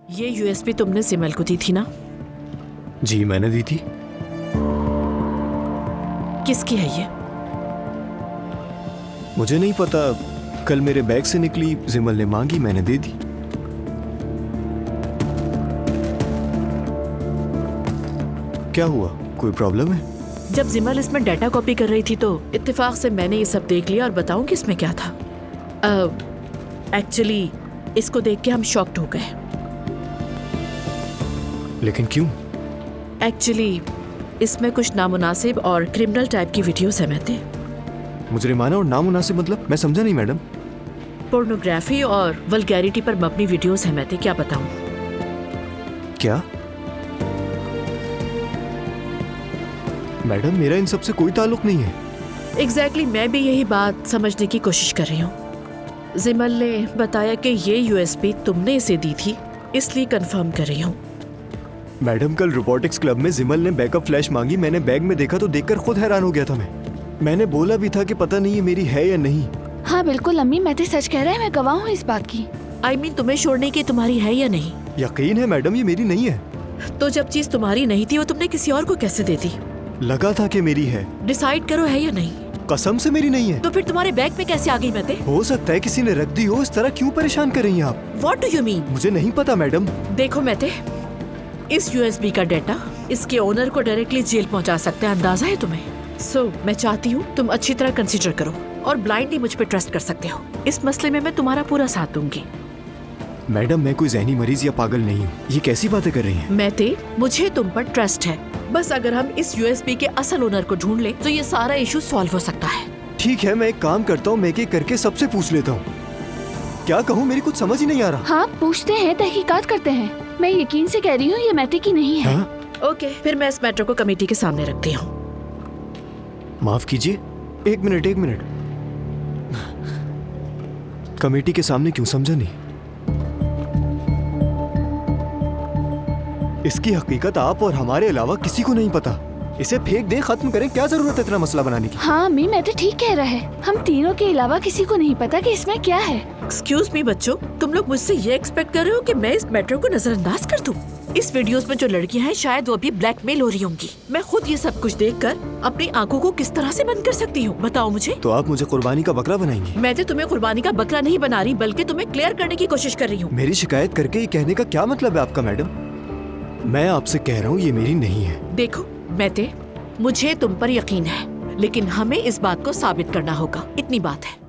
ये यूएसबी तुमने सिमल को दी थी ना? जी मैंने दी थी। किसकी है ये? मुझे नहीं पता, कल मेरे बैग से निकली, जिमल ने मांगी, मैंने दे दी। क्या हुआ, कोई प्रॉब्लम है? जब जिमल इसमें डाटा कॉपी कर रही थी तो इत्तेफाक से मैंने ये सब देख लिया और बताऊं कि इसमें क्या था। एक्चुअली इसको देख के हम शॉक्ड हो गए। लेकिन क्यों? एक्चुअली इसमें कुछ नामुनासिब और क्रिमिनल टाइप की वीडियोस हैं महते। मुजरिमाना और नामुनासिब मतलब? मैं समझा नहीं मैडम। पोर्नोग्राफी और वल्गैरिटी पर मबनी वीडियोस हैं महते, क्या बताऊं? क्या? मैडम मेरा इन सब से कोई ताल्लुक नहीं है। एग्जैक्टली मैं भी यही बात समझने की कोशिश कर रही हूँ। जिमल ने बताया कि ये यूएसबी तुमने इसे दी थी, इसलिए कंफर्म कर रही हूँ। मैडम कल रोबोटिक्स क्लब में जिमल ने बैकअप फ्लैश मांगी, मैंने बैग में देखा तो देखकर खुद हैरान हो गया था। मैंने बोला भी था कि पता नहीं ये मेरी है या नहीं। हाँ बिल्कुल अम्मी, मैं तो सच कह रहा है, मैं गवाह हूँ इस बात की। I mean, तुम्हें छोड़ने की तुम्हारी है या नहीं? यकीन है मैडम ये मेरी नहीं है। तो जब चीज तुम्हारी नहीं थी वो तुमने किसी और को कैसे दे दी? लगा था कि मेरी है। डिसाइड करो है या नहीं। कसम से मेरी नहीं है। तो फिर तुम्हारे बैग में कैसे आ गई महते? हो सकता है किसी ने रख दी हो, इस तरह क्यों परेशान कर रही हैं आप? What do you mean? मुझे नहीं पता मैडम। देखो महते, इस यूएसबी का डाटा इसके ओनर को डायरेक्टली जेल पहुंचा सकता है, अंदाजा है तुम्हें? मैं चाहती हूँ तुम अच्छी तरह कंसीडर करो और ब्लाइंडली मुझ पे ट्रस्ट कर सकते हो। इस मसले में मैं तुम्हारा पूरा साथ दूंगी। मैडम मैं कोई जहनी मरीज या पागल नहीं हूँ, ये कैसी बातें कर रही हैं? महते, मुझे तुम पर ट्रस्ट है। बस अगर हम इस यूएसबी के असल ओनर को ढूंढ ले तो ये सारा इशू सॉल्व हो सकता है। ठीक है, मैं एक काम करता हूँ, मैं एक करके सबसे पूछ लेता हूँ। क्या कहूँ, मेरी कुछ समझ ही नहीं आ रहा। हाँ पूछते हैं, तहकीकात करते हैं। मैं यकीन से कह रही हूँ ये मैते की नहीं है। हाँ? ओके, फिर मैं इस मैटर को कमेटी के सामने रखती हूँ। माफ कीजिए, एक मिनट। कमेटी के सामने क्यों, समझा नहीं। इसकी हकीकत आप और हमारे अलावा किसी को नहीं पता। इसे फेंक दें, खत्म करें, क्या जरूरत है इतना मसला बनाने की? हाँ अम्मी, मैं तो ठीक कह रहा है। हम तीनों के अलावा किसी को नहीं पता कि इसमें क्या है। एक्सक्यूज मी बच्चों, तुम लोग मुझसे ये एक्सपेक्ट कर रहे हो कि मैं इस मैटर को नजरअंदाज कर दूं? इस वीडियोस में जो लड़कियां हैं शायद वो भी ब्लैकमेल हो रही होंगी। मैं खुद ये सब कुछ देखकर अपनी आंखों को किस तरह से बंद कर सकती हूँ, बताओ मुझे। तो आप मुझे कुर्बानी का बकरा बनाएंगी? मैं तो तुम्हें कुर्बानी का बकरा नहीं बना रही, बल्कि तुम्हें क्लियर करने की कोशिश कर रही हूँ। मेरी शिकायत करके ये कहने का क्या मतलब है आपका मैडम? मैं आपसे कह रहा हूँ ये मेरी नहीं है। देखो महते, मुझे तुम पर यकीन है, लेकिन हमें इस बात को साबित करना होगा, इतनी बात है।